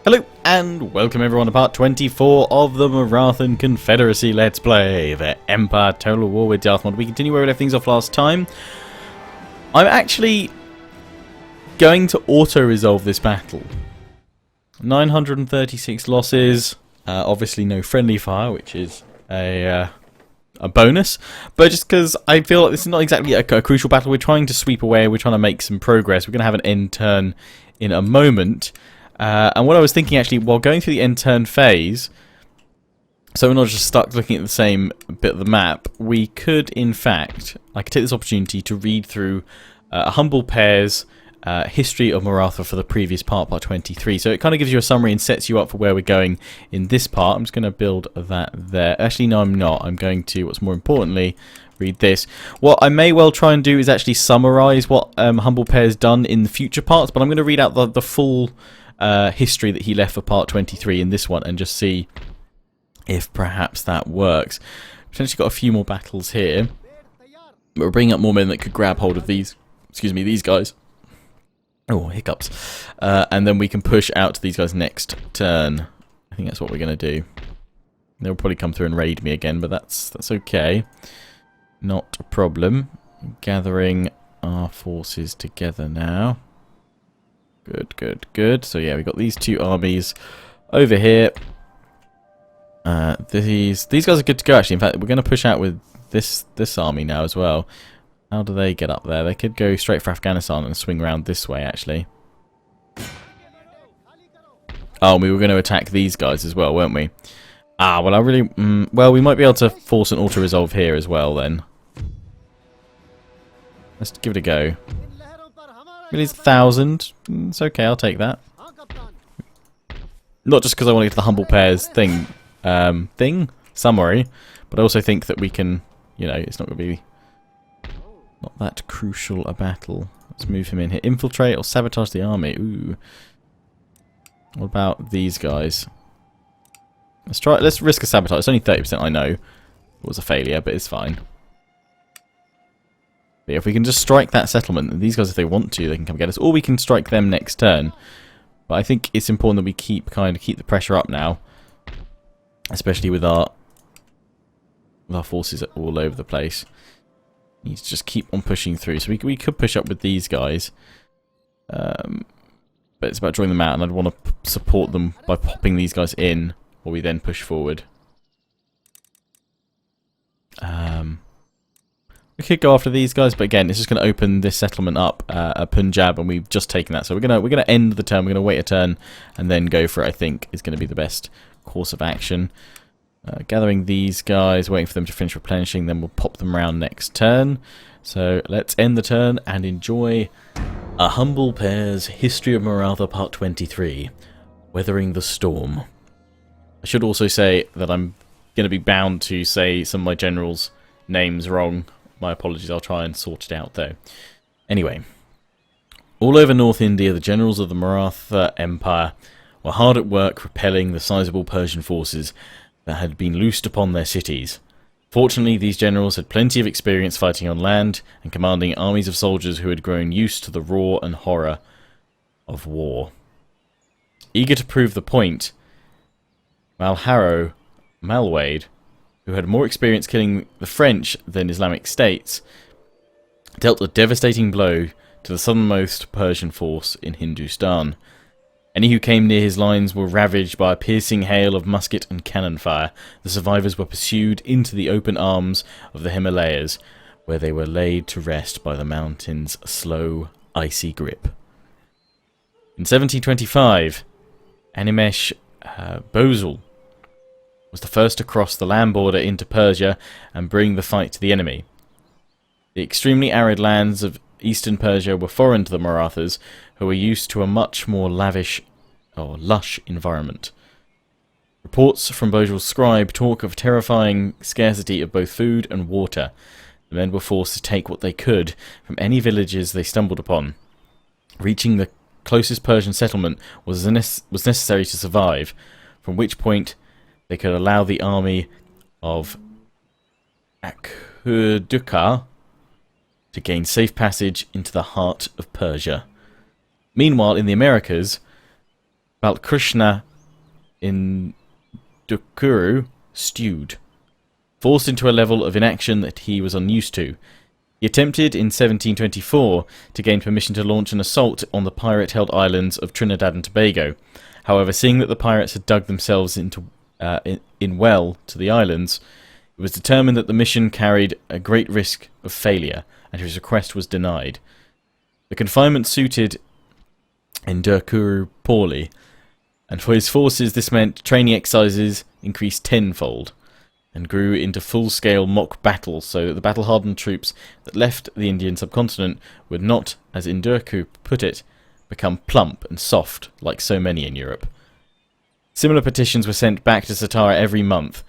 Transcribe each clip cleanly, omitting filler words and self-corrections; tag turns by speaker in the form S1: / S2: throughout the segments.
S1: Hello and welcome everyone to part 24 of the Maratha Confederacy Let's Play, the Empire Total War with Darthmod. We continue where we left things off last time. I'm actually going to auto-resolve this battle. 936 losses, obviously no friendly fire, which is a bonus, but just because I feel like this is not exactly a crucial battle. We're trying to sweep away, we're trying to make some progress. We're going to have an end turn in a moment. And what I was thinking actually while going through the end turn phase, so we're not just stuck looking at the same bit of the map, we could in fact, I could take this opportunity to read through a Humble Pair's history of Maratha for the previous part, part 23. So it kind of gives you a summary and sets you up for where we're going in this part. I'm just going to build that there. Actually, no, I'm not. I'm going to, what's more importantly, read this. What I may well try and do is actually summarize what Humble Pair's done in the future parts, but I'm going to read out the full history that he left for part 23 in this one and just see if perhaps that works. Potentially got a few more battles here, but we're bringing up more men that could grab hold of these, excuse me, these guys. Oh, hiccups. And then we can push out to these guys next turn. I think that's what we're going to do. They'll probably come through and raid me again, but that's okay. Not a problem. Gathering our forces together now. Good, good, good. So yeah, we've got these two armies over here. These guys are good to go actually. In fact, we're going to push out with this army now as well. How do they get up there? They could go straight for Afghanistan and swing around this way actually. Oh, we were going to attack these guys as well, weren't we? Ah, well I really... well, we might be able to force an auto-resolve here as well then. Let's give it a go. Really, 1,000. It's okay, I'll take that. Not just because I want to get to the Humble Pairs thing, summary, but I also think that we can, you know, it's not going to be not that crucial a battle. Let's move him in here. Infiltrate or sabotage the army. Ooh. What about these guys? Let's risk a sabotage. It's only 30%, I know. It was a failure, but it's fine. But yeah, if we can just strike that settlement, these guys, if they want to, they can come get us, or we can strike them next turn. But I think it's important that we keep the pressure up now, especially with our forces all over the place. Need to just keep on pushing through. So we could push up with these guys, but it's about drawing them out, and I'd want to support them by popping these guys in, while we then push forward. We could go after these guys, but again, it's just going to open this settlement up, Punjab, and we've just taken that. So we're gonna end the turn. We're gonna wait a turn and then go for it. I think is going to be the best course of action. Gathering these guys, waiting for them to finish replenishing, then we'll pop them around next turn. So let's end the turn and enjoy a Humble Pair's History of Maratha Part 23, Weathering the Storm. I should also say that I'm going to be bound to say some of my generals' names wrong. My apologies, I'll try and sort it out though. Anyway, all over North India, the generals of the Maratha Empire were hard at work repelling the sizable Persian forces that had been loosed upon their cities. Fortunately, these generals had plenty of experience fighting on land and commanding armies of soldiers who had grown used to the roar and horror of war. Eager to prove the point, Malwade, who had more experience killing the French than Islamic states, dealt a devastating blow to the southernmost Persian force in Hindustan. Any who came near his lines were ravaged by a piercing hail of musket and cannon fire. The survivors were pursued into the open arms of the Himalayas, where they were laid to rest by the mountain's slow, icy grip. In 1725, Animesh Bozal was the first to cross the land border into Persia and bring the fight to the enemy. The extremely arid lands of eastern Persia were foreign to the Marathas, who were used to a much more lavish or lush environment. Reports from Bozal's scribe talk of terrifying scarcity of both food and water. The men were forced to take what they could from any villages they stumbled upon. Reaching the closest Persian settlement was necessary to survive, from which point they could allow the army of Akudukar to gain safe passage into the heart of Persia. Meanwhile, in the Americas, Balkrishna in Dukuru stewed, forced into a level of inaction that he was unused to. He attempted in 1724 to gain permission to launch an assault on the pirate-held islands of Trinidad and Tobago. However, seeing that the pirates had dug themselves into well to the islands, it was determined that the mission carried a great risk of failure, and his request was denied. The confinement suited Ndukuru poorly, and for his forces this meant training exercises increased tenfold, and grew into full-scale mock battles, so that the battle-hardened troops that left the Indian subcontinent would not, as Ndukuru put it, become plump and soft like so many in Europe. Similar petitions were sent back to Satara every month.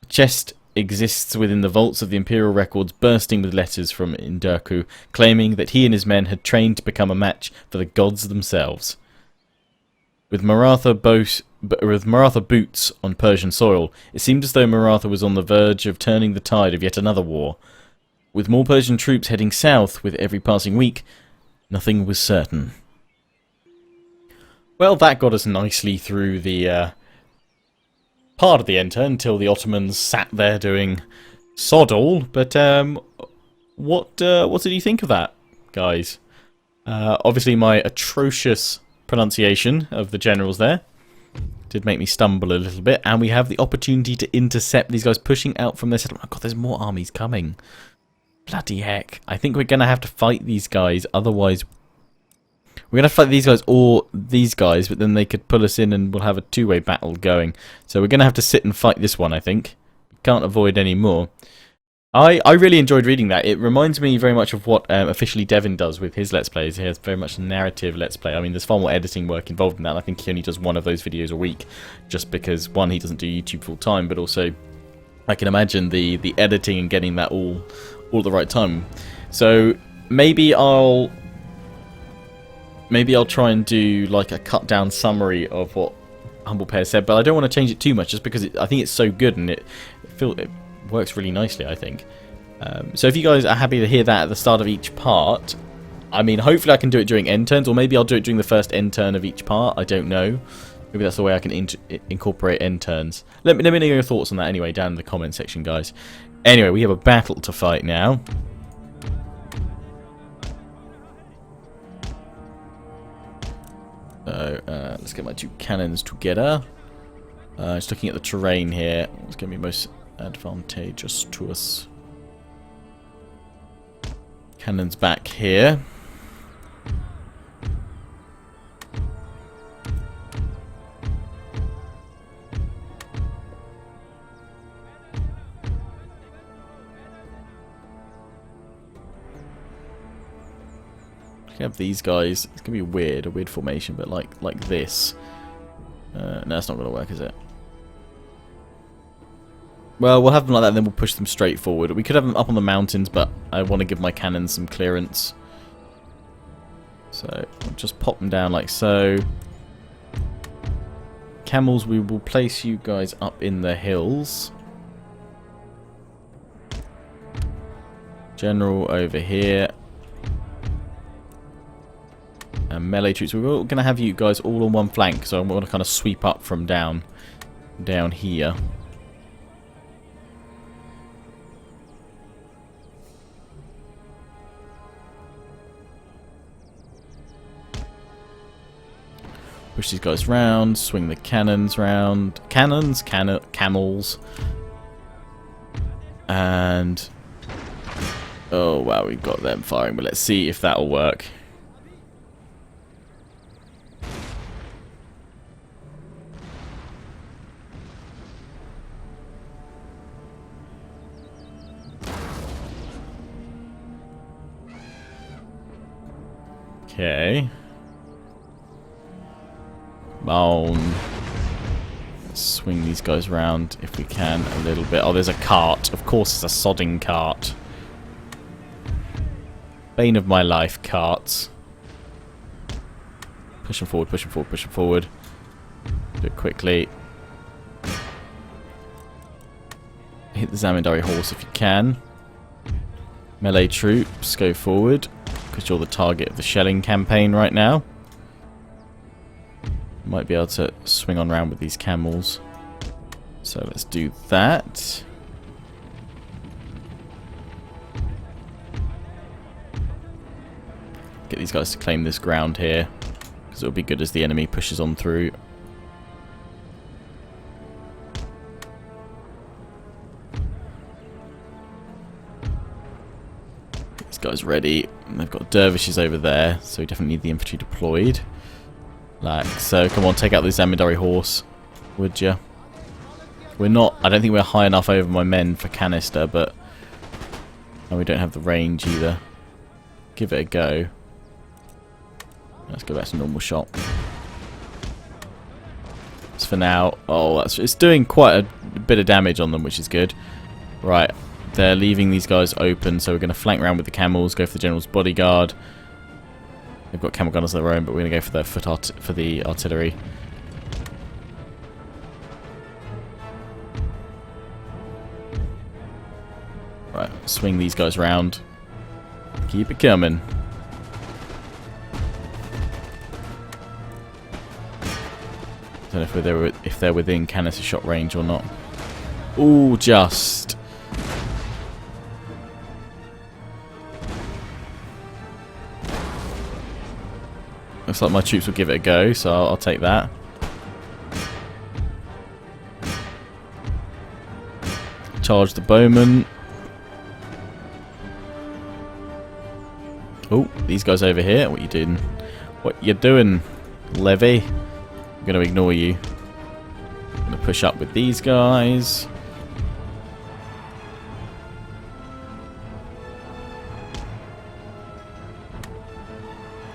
S1: A chest exists within the vaults of the imperial records bursting with letters from Ndukuru claiming that he and his men had trained to become a match for the gods themselves. With Maratha boots on Persian soil, it seemed as though Maratha was on the verge of turning the tide of yet another war. With more Persian troops heading south with every passing week, nothing was certain. Well, that got us nicely through the part of the enter until the Ottomans sat there doing sod all. But what did you think of that, guys? Obviously, my atrocious pronunciation of the generals there did make me stumble a little bit, and we have the opportunity to intercept these guys pushing out from their settlement. Oh god, there's more armies coming. Bloody heck. I think we're going to have to fight these guys, otherwise we're going to fight these guys or these guys, but then they could pull us in and we'll have a two-way battle going. So we're going to have to sit and fight this one, I think. Can't avoid any more. I really enjoyed reading that. It reminds me very much of what Officially Devin does with his Let's Plays. He has very much a narrative Let's Play. I mean, there's far more editing work involved in that. I think he only does one of those videos a week, just because, one, he doesn't do YouTube full time, but also I can imagine the editing and getting that all at the right time. So maybe I'll try and do like a cut down summary of what Humble Pair said, but I don't want to change it too much, just because I think it's so good and it works really nicely, I think. So if you guys are happy to hear that at the start of each part, I mean, hopefully I can do it during end turns, or maybe I'll do it during the first end turn of each part. I don't know. Maybe that's the way I can incorporate end turns. Let me know your thoughts on that anyway down in the comment section, guys. Anyway, we have a battle to fight now. So let's get my two cannons together. Just looking at the terrain here, what's going to be most advantageous to us? Cannons back here. Have these guys. It's gonna be weird, a weird formation, but like this. No, that's not gonna work, is it? Well, we'll have them like that, and then we'll push them straight forward. We could have them up on the mountains, but I want to give my cannons some clearance. So I'll just pop them down like so. Camels, we will place you guys up in the hills. General over here. And melee troops, we're going to have you guys all on one flank, so I'm going to kind of sweep up from down here. Push these guys round, swing the cannons round. Camels. And oh wow, we've got them firing, but let's see if that'll work. Okay. Bound. Let's swing these guys round if we can a little bit. Oh, there's a cart. Of course, it's a sodding cart. Bane of my life, carts. Push them forward, push them forward, push them forward. Do it quickly. Hit the Zamindari horse if you can. Melee troops, go forward. Because you're the target of the shelling campaign right now. Might be able to swing on around with these camels. So let's do that. Get these guys to claim this ground here, because it'll be good as the enemy pushes on through. Get these guys ready. And they've got dervishes over there, so we definitely need the infantry deployed. Like so. Come on, take out this Zamindari horse, would ya? We're not. I don't think we're high enough over my men for canister, but and we don't have the range either. Give it a go. Let's go back to normal shot. As for now, oh, it's doing quite a bit of damage on them, which is good. Right, they're leaving these guys open, so we're going to flank around with the camels, go for the general's bodyguard. They've got camel gunners of their own, but we're going to go for the artillery. Right, swing these guys round. Keep it coming. I don't know if they're within canister shot range or not. Ooh, just. Looks like my troops will give it a go, so I'll take that. Charge the bowman. Oh, these guys over here. What you doing? What you doing, Levy? I'm going to ignore you. I'm going to push up with these guys.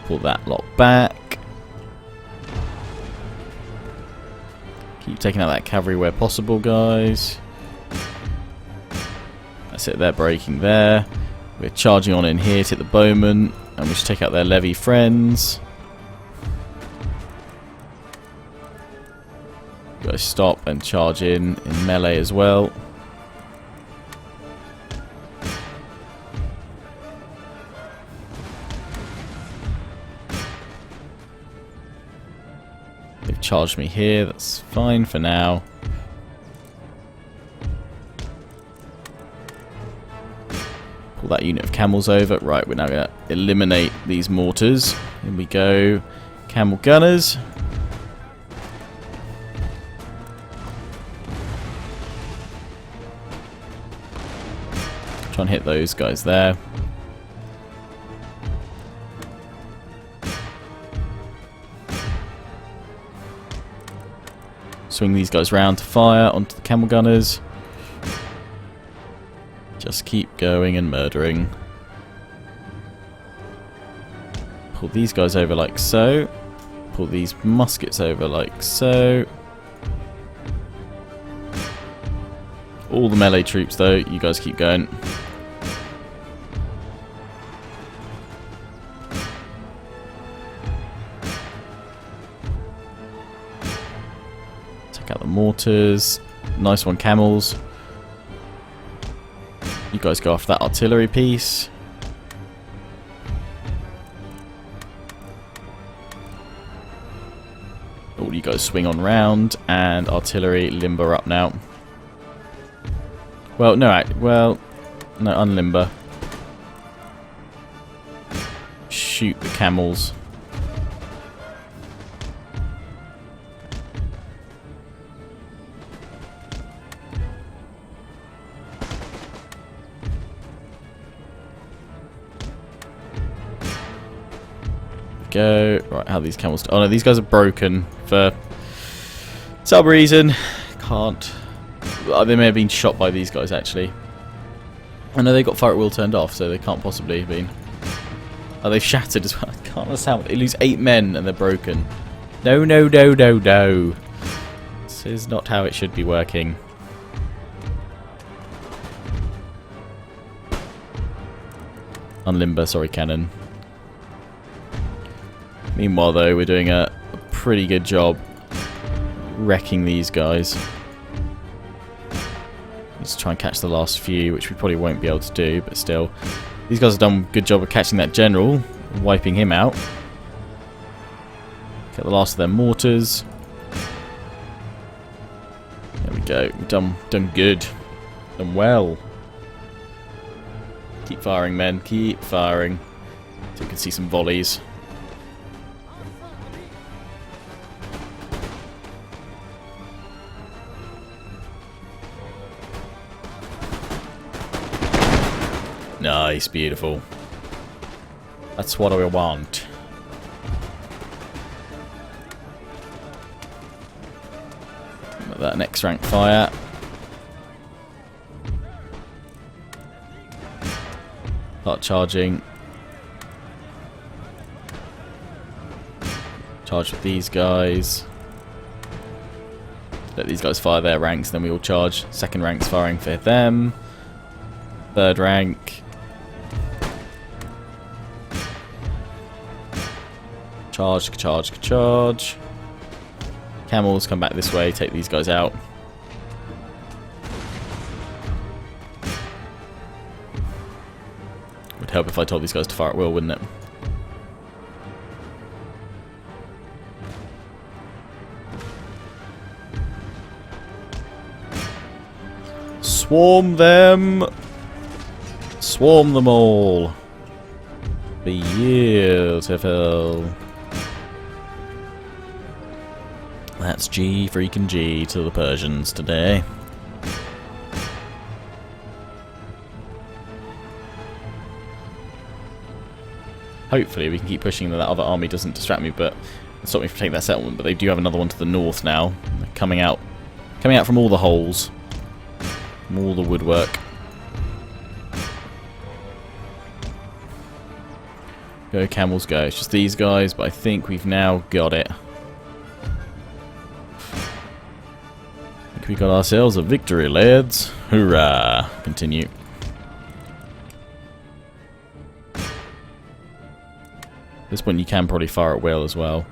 S1: Pull that lot back. Keep taking out that cavalry where possible, guys. That's it, they're breaking there. We're charging on in here to hit the bowmen. And we should take out their levy friends. Guys, stop and charge in melee as well. They've charged me here, that's fine for now. Pull that unit of camels over. Right, we're now going to eliminate these mortars. In we go. Camel gunners. Try and hit those guys there. Swing these guys round to fire onto the camel gunners. Just keep going and murdering. Pull these guys over like so. Pull these muskets over like so. All the melee troops though, you guys keep going. Take out the mortars. Nice one, camels. You guys go after that artillery piece. All you guys swing on round, and artillery limber up now. Well, no, unlimber. Shoot the camels. Go. Right, how are these camels? Oh no, these guys are broken for some reason. Can't. They may have been shot by these guys actually. I know they got fire at will turned off, so they can't possibly have been. Oh, they've shattered as well. I can't understand. They lose 8 men and they're broken. No, no, no, no, no. This is not how it should be working. Unlimber, sorry, cannon. Meanwhile, though, we're doing a pretty good job wrecking these guys. Let's try and catch the last few, which we probably won't be able to do, but still. These guys have done a good job of catching that general, wiping him out. Get the last of their mortars. There we go. We've done good. Done well. Keep firing, men. Keep firing. So you can see some volleys. Nice, beautiful. That's what I want. That next rank fire. Start charging. Charge with these guys. Let these guys fire their ranks, then we all charge. Second rank's firing for them. Third rank. Charge, charge, charge. Camels, come back this way, take these guys out. Would help if I told these guys to fire at will, wouldn't it? Swarm them! Swarm them all! Beautiful. That's G freaking G to the Persians today. Hopefully we can keep pushing that other army doesn't distract me, but stop me from taking that settlement. But they do have another one to the north now. They're coming out from all the holes, from all the woodwork. Go camels, go. It's just these guys, but I think we've now got it. We got ourselves a victory, lads. Hoorah! Continue. At this point you can probably fire at will as well.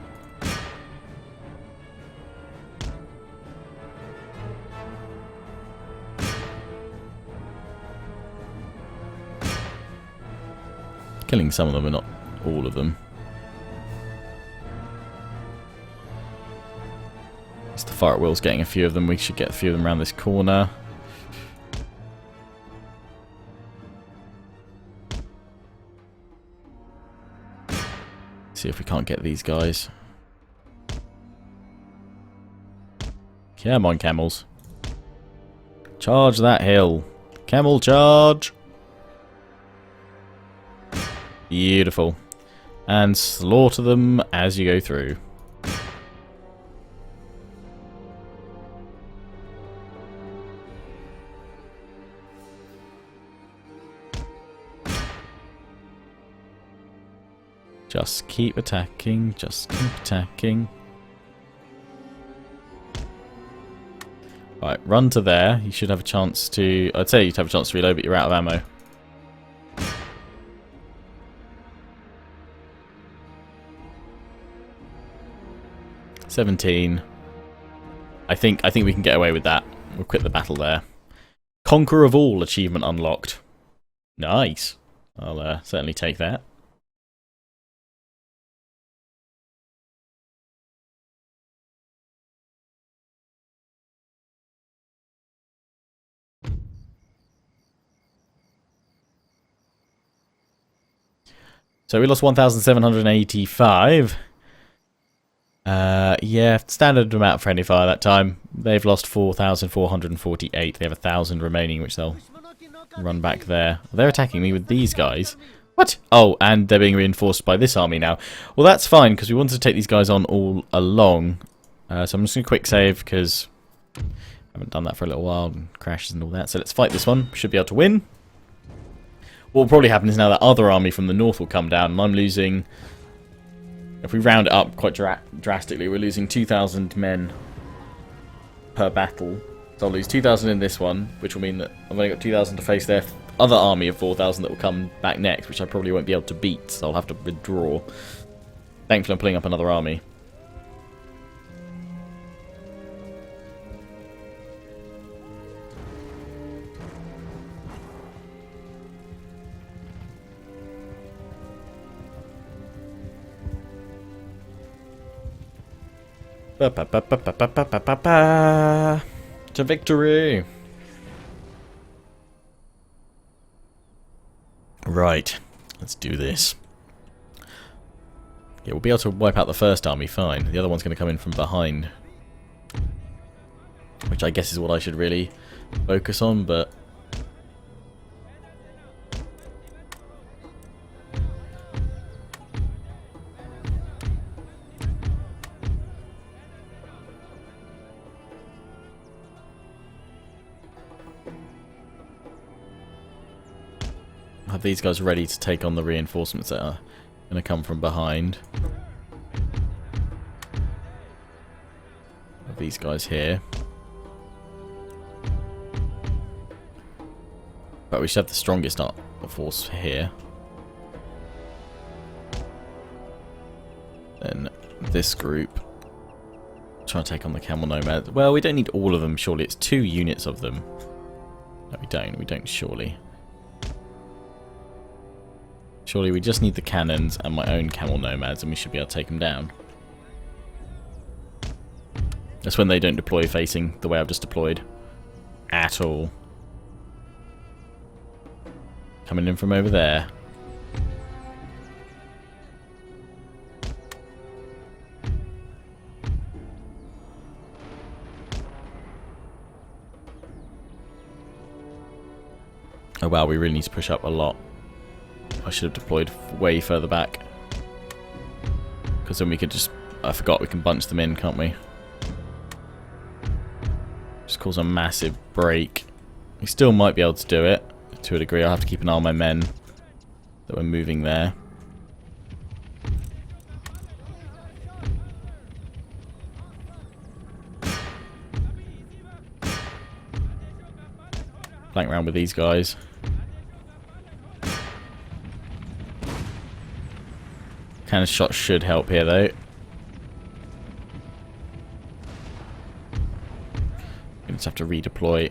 S1: Killing some of them, but not all of them. The fire at will's getting a few of them. We should get a few of them around this corner. See if we can't get these guys. Come on, camels. Charge that hill. Camel charge. Beautiful. And slaughter them as you go through. Just keep attacking, just keep attacking. Right, run to there. You should have a chance to... I'd say you'd have a chance to reload, but you're out of ammo. $17. I think we can get away with that. We'll quit the battle there. Conquer of all achievement unlocked. Nice. I'll certainly take that. So we lost 1,785. Yeah, standard amount of friendly fire that time. They've lost 4,448. They have 1,000 remaining, which they'll run back there. They're attacking me with these guys. What? Oh, and they're being reinforced by this army now. Well, that's fine, because we wanted to take these guys on all along. So I'm just going to quick save, because I haven't done that for a little while, and crashes and all that. So let's fight this one. Should be able to win. What will probably happen is now that other army from the north will come down, and I'm losing... If we round it up quite drastically, we're losing 2,000 men per battle. So I'll lose 2,000 in this one, which will mean that I've only got 2,000 to face their other army of 4,000 that will come back next, which I probably won't be able to beat, so I'll have to withdraw. Thankfully I'm pulling up another army. Ba, ba, ba, ba, ba, ba, ba, ba, ba, ba. To victory! Right, let's do this. Yeah, we'll be able to wipe out the first army fine. The other one's going to come in from behind. Which I guess is what I should really focus on, but... have these guys ready to take on the reinforcements that are going to come from behind. Have these guys here. But we should have the strongest force here. Then this group trying to take on the camel nomads. Well, we don't need all of them, surely. It's 2 units of them. No, we don't. We don't, surely. Surely we just need the cannons and my own camel nomads and we should be able to take them down. That's when they don't deploy facing the way I've just deployed. At all. Coming in from over there. Oh wow, we really need to push up a lot. I should have deployed way further back. Because then we could just... I forgot we can bunch them in, can't we? Just cause a massive break. We still might be able to do it. To a degree, I'll have to keep an eye on my men that we're moving there. Flank around with these guys. Cannon shot should help here though. Gonna just have to redeploy.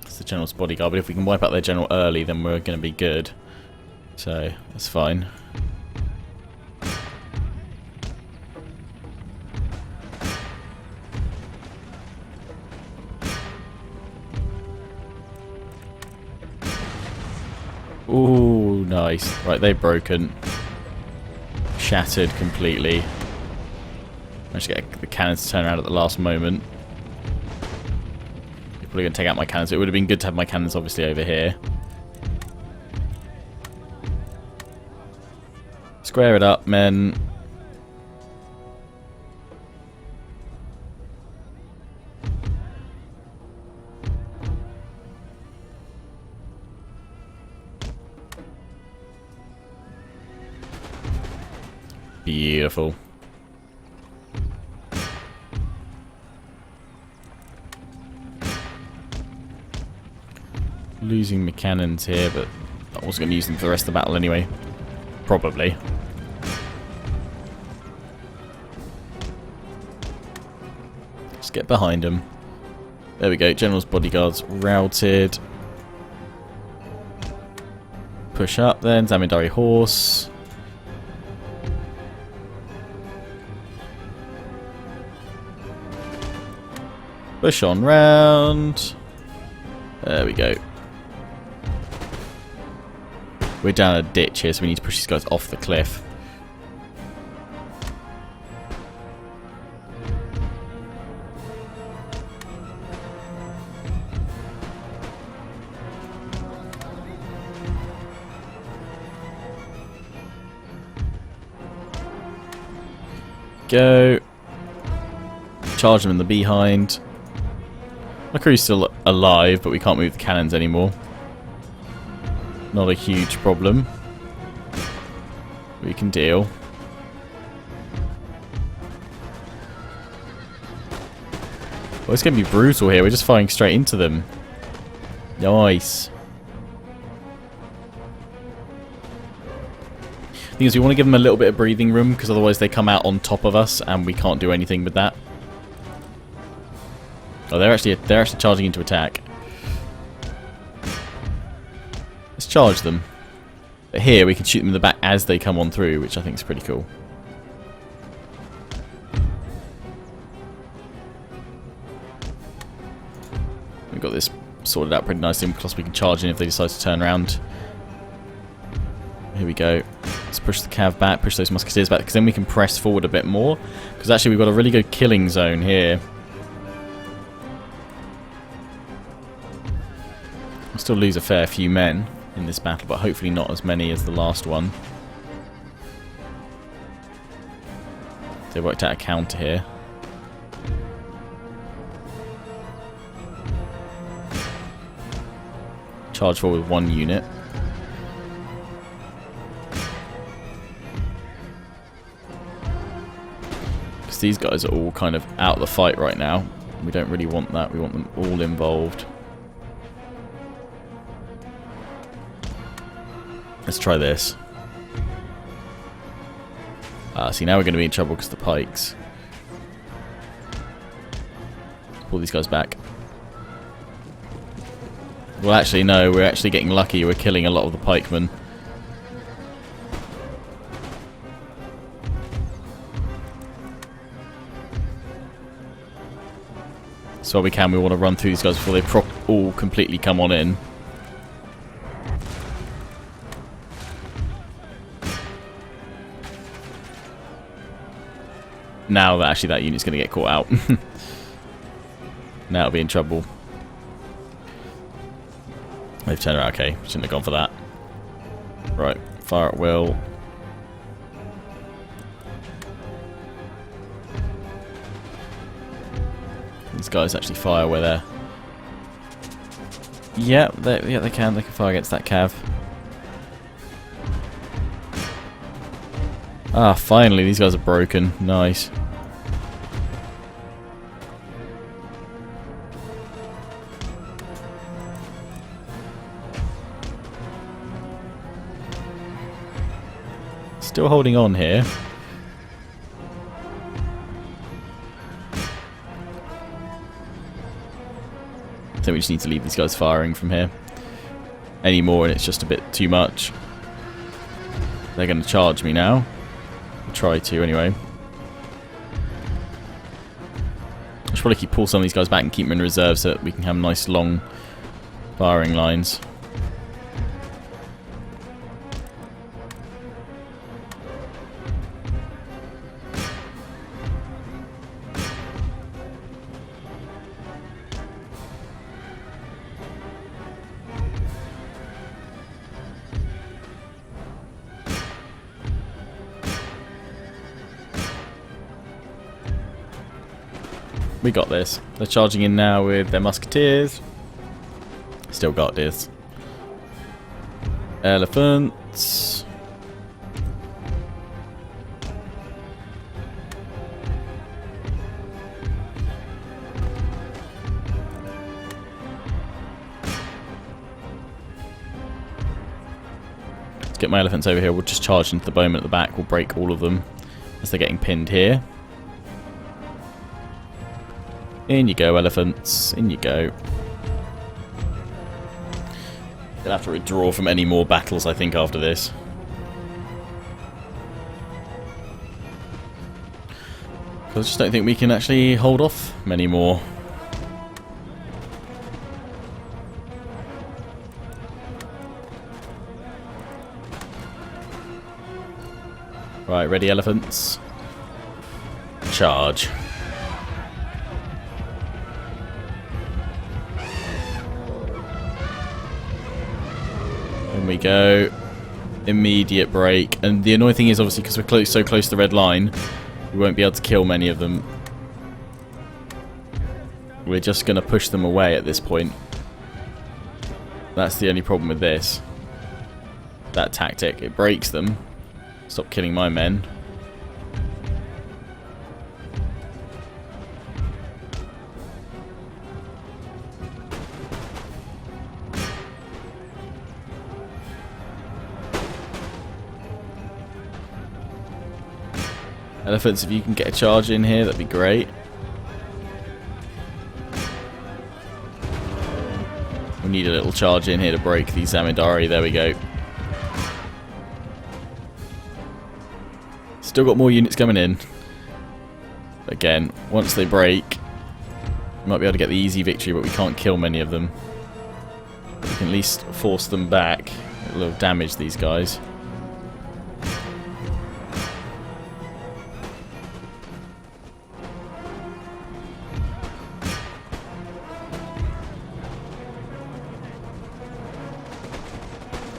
S1: It's the general's bodyguard, but if we can wipe out their general early, then we're going to be good. So that's fine. Ooh, nice. Right, they've broken. Shattered completely. Managed to get the cannons to turn around at the last moment. They're probably going to take out my cannons. It would have been good to have my cannons obviously over here. Square it up, men. Beautiful. Losing my cannons here, but I was going to use them for the rest of the battle anyway. Probably. Let's get behind them. There we go. General's bodyguards routed. Push up then. Zamindari horse. Push on round. There we go. We're down a ditch here, so we need to push these guys off the cliff. Go. Charge them in the behind. My crew's still alive, but we can't move the cannons anymore. Not a huge problem. We can deal. Well, it's going to be brutal here. We're just firing straight into them. Nice. thing is we want to give them a little bit of breathing room, because otherwise they come out on top of us and we can't do anything with that. Oh, they're actually charging into attack. Let's charge them. But here we can shoot them in the back as they come on through, which I think is pretty cool. We've got this sorted out pretty nicely, plus we can charge in if they decide to turn around. Here we go. Let's push the cav back, push those musketeers back, because then we can press forward a bit more. Because actually we've got a really good killing zone here. We'll still lose a fair few men in this battle, but hopefully not as many as the last one. They worked out a counter here. Charge forward with 1 unit. Because these guys are all kind of out of the fight right now. We don't really want that. We want them all involved. Let's try this. See, now we're going to be in trouble because of the pikes. Pull these guys back. Well, actually, no. We're actually getting lucky. We're killing a lot of the pikemen. So while we can, we want to run through these guys before they all completely come on in. Now that actually that unit's going to get caught out. Now it'll be in trouble. They've turned around. Okay, shouldn't have gone for that. Right, fire at will. These guys actually fire where they're... Yeah, they can. They can fire against that cav. Ah, finally, these guys are broken. Nice. Still holding on here. I think we just need to leave these guys firing from here. Any more and it's just a bit too much. They're going to charge me now. I'll try to anyway. I should probably pull some of these guys back and keep them in reserve so that we can have nice long firing lines. We got this. They're charging in now with their musketeers. Still got this. Elephants. Let's get my elephants over here. We'll just charge into the bowmen at the back. We'll break all of them as they're getting pinned here. In you go, elephants. In you go. They'll have to withdraw from any more battles, I think, after this. I just don't think we can actually hold off many more. Right, ready, elephants. Charge. In we go. Immediate break. And the annoying thing is, obviously, because we're so close to the red line, we won't be able to kill many of them. We're just going to push them away at this point. That's the only problem with this. That tactic. It breaks them. Stop killing my men. Elephants, if you can get a charge in here, that'd be great. We need a little charge in here to break these Zamindari. There we go. Still got more units coming in. But again, once they break, we might be able to get the easy victory, but we can't kill many of them. We can at least force them back. A little damage these guys.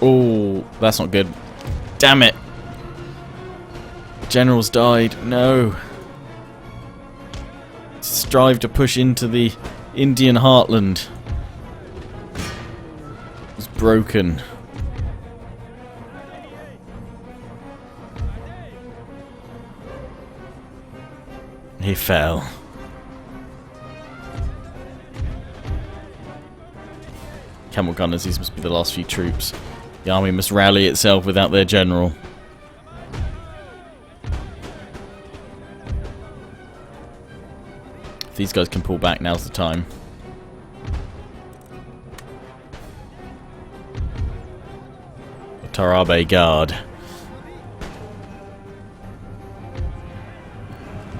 S1: Oh, that's not good. Damn it. General's died. No. Strive to push into the Indian heartland. It's broken. He fell. Camel gunners, these must be the last few troops. The army must rally itself without their general. If these guys can pull back, now's the time. The Tarabe Guard.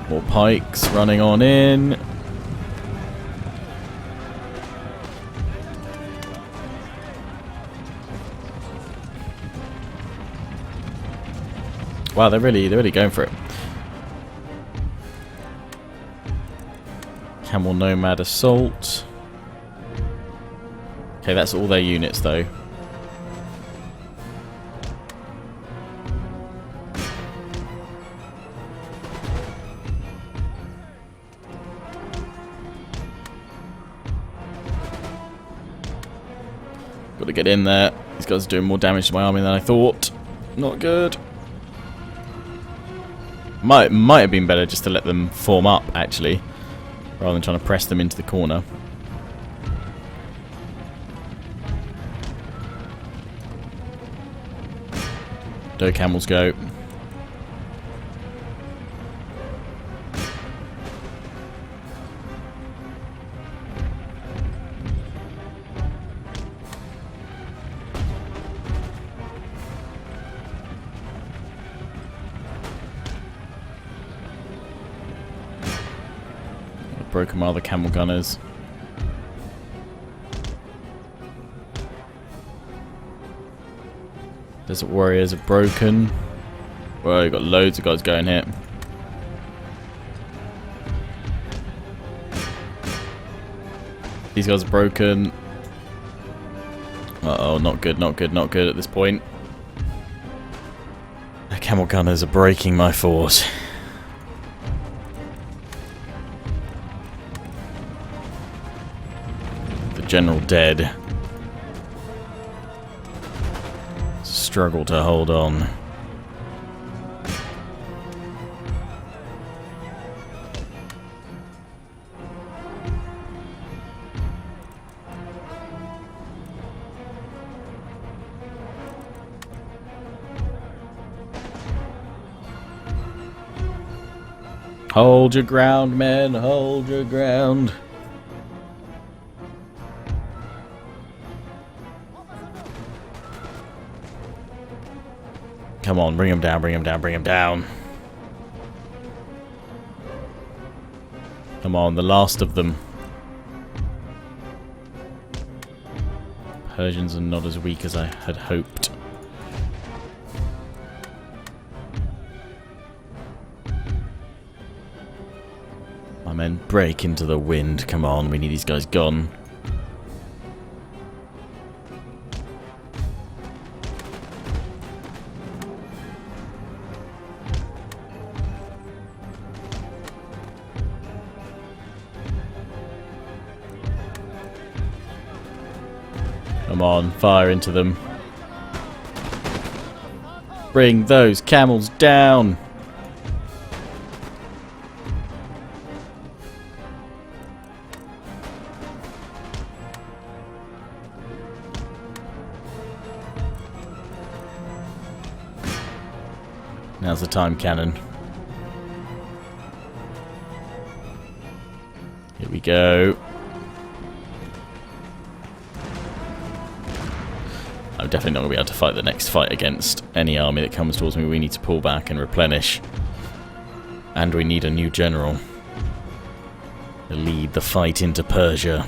S1: More pikes running on in. Wow, they're really going for it. Camel Nomad Assault. Okay, that's all their units though. Got to get in there. These guys are doing more damage to my army than I thought. Not good. Might have been better just to let them form up, actually, rather than trying to press them into the corner. Go camels, go. Broken my other camel gunners. Desert warriors are broken. Whoa, you got loads of guys going here. These guys are broken. Uh-oh, not good, not good, not good at this point. The camel gunners are breaking my fort. General dead. Struggle to hold on. Hold your ground, men, hold your ground. Come on, bring him down, bring him down, bring him down. Come on, the last of them. Persians are not as weak as I had hoped. My men break into the wind. Come on, we need these guys gone. Come on, fire into them. Bring those camels down. Now's the time, cannon. we go. I'm definitely not going to be able to fight the next fight against any army that comes towards me. We need to pull back and replenish. And we need a new general to lead the fight into Persia.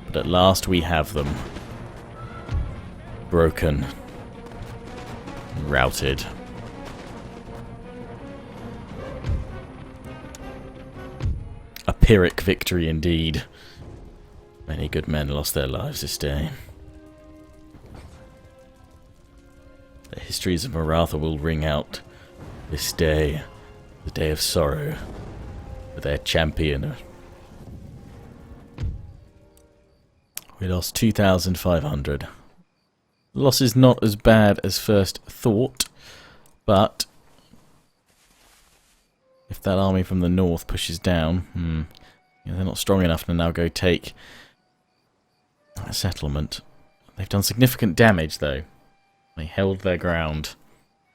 S1: But at last we have them. Broken. Routed. A Pyrrhic victory indeed. Many good men lost their lives this day. The histories of Maratha will ring out this day, the day of sorrow, for their champion. We lost 2,500. Loss is not as bad as first thought, but if that army from the north pushes down, they're not strong enough to now go take a settlement. They've done significant damage though. They held their ground.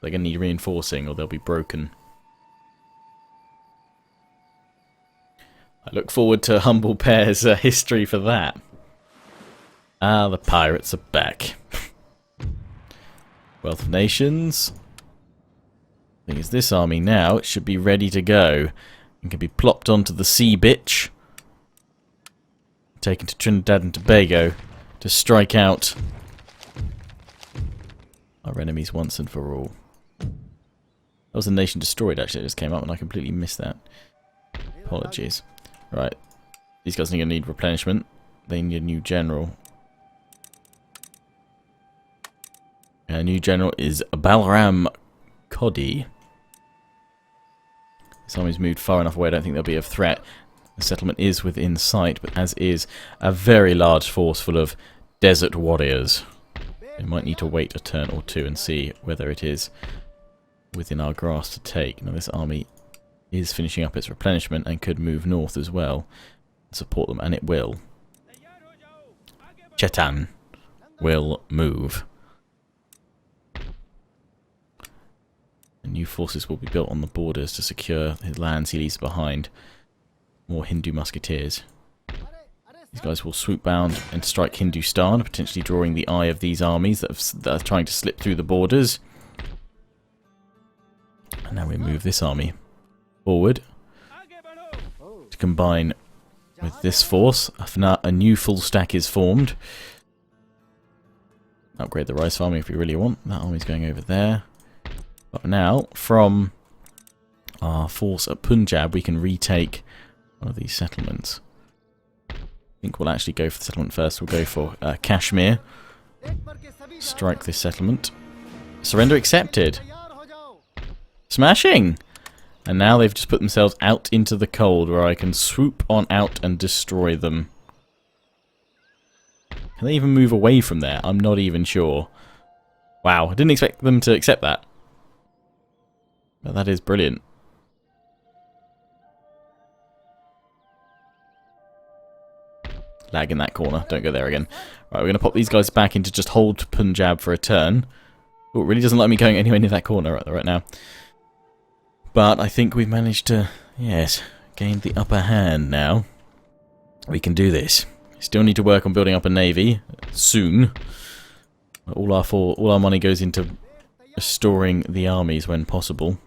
S1: They're going to need reinforcing or they'll be broken. I look forward to Humble Pear's history for that. Ah, the pirates are back. Wealth of Nations. I think it's this army now. It should be ready to go. And can be plopped onto the sea bitch. Taken to Trinidad and Tobago to strike out our enemies once and for all. That was a nation destroyed actually. It just came up and I completely missed that. Apologies. Right. These guys are going to need replenishment. They need a new general. Our new general is Balaram Kodi. This army's moved far enough away, I don't think they'll be of threat. The settlement is within sight, but as is a very large force full of desert warriors. We might need to wait a turn or two and see whether it is within our grasp to take. Now this army is finishing up its replenishment and could move north as well and support them, and it will. Chetan will move. And new forces will be built on the borders to secure his lands he leaves behind. More Hindu musketeers. These guys will swoop bound and strike Hindustan, potentially drawing the eye of these armies that are trying to slip through the borders. And now we move this army forward to combine with this force. A new full stack is formed. Upgrade the rice farming if we really want. That army's going over there. But now, from our force at Punjab, we can retake one of these settlements. I think we'll actually go for the settlement first. We'll go for Kashmir. Strike this settlement. Surrender accepted. Smashing! And now they've just put themselves out into the cold where I can swoop on out and destroy them. Can they even move away from there? I'm not even sure. Wow, I didn't expect them to accept that. But that is brilliant. Lag in that corner. Don't go there again. Right, we're going to pop these guys back into just hold Punjab for a turn. Oh, it really doesn't like me going anywhere near that corner right now. But I think we've managed to, yes, gain the upper hand now. We can do this. Still need to work on building up a navy soon. All our money goes into restoring the armies when possible.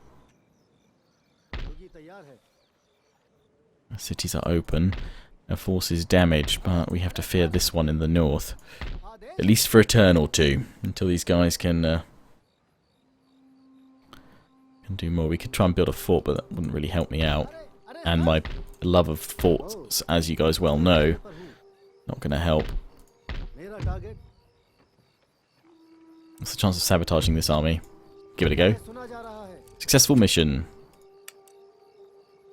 S1: The cities are open. Our force is damaged, but we have to fear this one in the north. At least for a turn or two, until these guys can do more. We could try and build a fort, but that wouldn't really help me out. And my love of forts, as you guys well know, not going to help. What's the chance of sabotaging this army? Give it a go. Successful mission.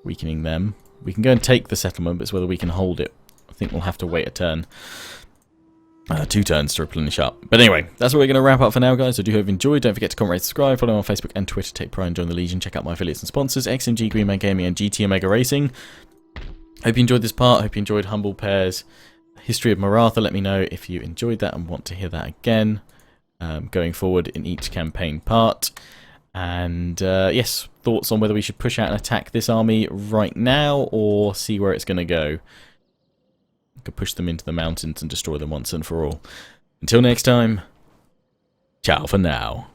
S1: Weakening them. We can go and take the settlement, but it's whether we can hold it. I think we'll have to wait a turn. 2 turns to replenish up. But anyway, that's what we're going to wrap up for now, guys. I do hope you've enjoyed. Don't forget to comment, rate, subscribe. Follow me on Facebook and Twitter. Take pride and join the Legion. Check out my affiliates and sponsors, XMG, Greenman Gaming, and GT Omega Racing. Hope you enjoyed this part. Hope you enjoyed Humble Pear's history of Maratha. Let me know if you enjoyed that and want to hear that again going forward in each campaign part. And yes, thoughts on whether we should push out and attack this army right now or see where it's going to go. We could push them into the mountains and destroy them once and for all. Until next time, ciao for now.